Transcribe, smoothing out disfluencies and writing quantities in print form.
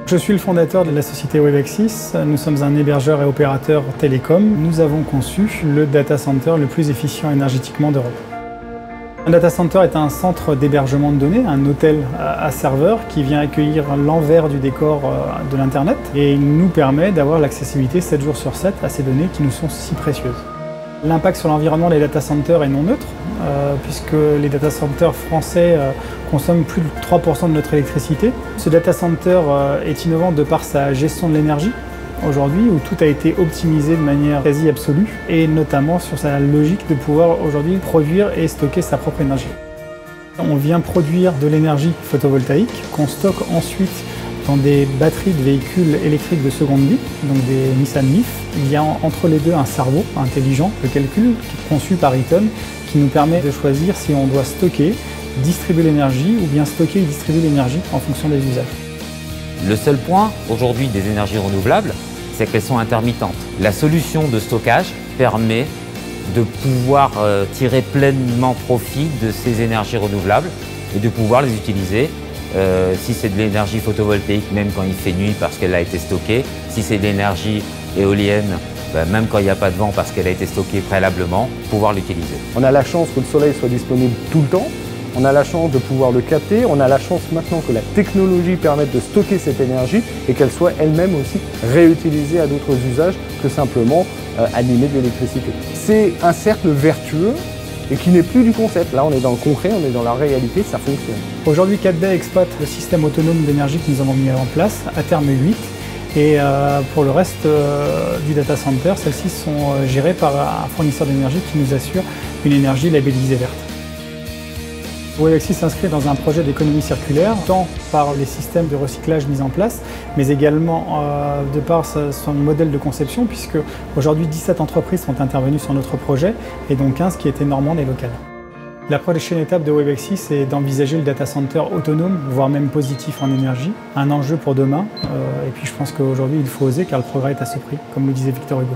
Je suis le fondateur de la société Webexis. Nous sommes un hébergeur et opérateur télécom. Nous avons conçu le data center le plus efficient énergétiquement d'Europe. Un data center est un centre d'hébergement de données, un hôtel à serveur qui vient accueillir l'envers du décor de l'Internet et il nous permet d'avoir l'accessibilité 7 jours sur 7 à ces données qui nous sont si précieuses. L'impact sur l'environnement des data centers est non neutre, puisque les data centers français consomment plus de 3% de notre électricité. Ce data center est innovant de par sa gestion de l'énergie, aujourd'hui, où tout a été optimisé de manière quasi absolue, et notamment sur sa logique de pouvoir aujourd'hui produire et stocker sa propre énergie. On vient produire de l'énergie photovoltaïque qu'on stocke ensuite dans des batteries de véhicules électriques de seconde vie, donc des Nissan Leaf. Il y a entre les deux un cerveau intelligent, le calcul, conçu par Eaton, qui nous permet de choisir si on doit stocker, distribuer l'énergie ou bien stocker et distribuer l'énergie en fonction des usages. Le seul point aujourd'hui des énergies renouvelables, c'est qu'elles sont intermittentes. La solution de stockage permet de pouvoir tirer pleinement profit de ces énergies renouvelables et de pouvoir les utiliser si c'est de l'énergie photovoltaïque, même quand il fait nuit parce qu'elle a été stockée. Si c'est de l'énergie éolienne, même quand il n'y a pas de vent parce qu'elle a été stockée préalablement, pouvoir l'utiliser. On a la chance que le soleil soit disponible tout le temps. On a la chance de pouvoir le capter. On a la chance maintenant que la technologie permette de stocker cette énergie et qu'elle soit elle-même aussi réutilisée à d'autres usages que simplement animer de l'électricité. C'est un cercle vertueux et qui n'est plus du concept. Là, on est dans le concret, on est dans la réalité, ça fonctionne. Aujourd'hui, 4D exploite le système autonome d'énergie que nous avons mis en place, à terme 8. Et pour le reste du data center, celles-ci sont gérées par un fournisseur d'énergie qui nous assure une énergie labellisée verte. Webexis s'inscrit dans un projet d'économie circulaire, tant par les systèmes de recyclage mis en place, mais également de par son modèle de conception, puisque aujourd'hui 17 entreprises sont intervenues sur notre projet, et donc 15 qui étaient normandes et locales. La prochaine étape de Webexis est d'envisager le data center autonome, voire même positif en énergie, un enjeu pour demain, et puis je pense qu'aujourd'hui il faut oser car le progrès est à ce prix, comme le disait Victor Hugo.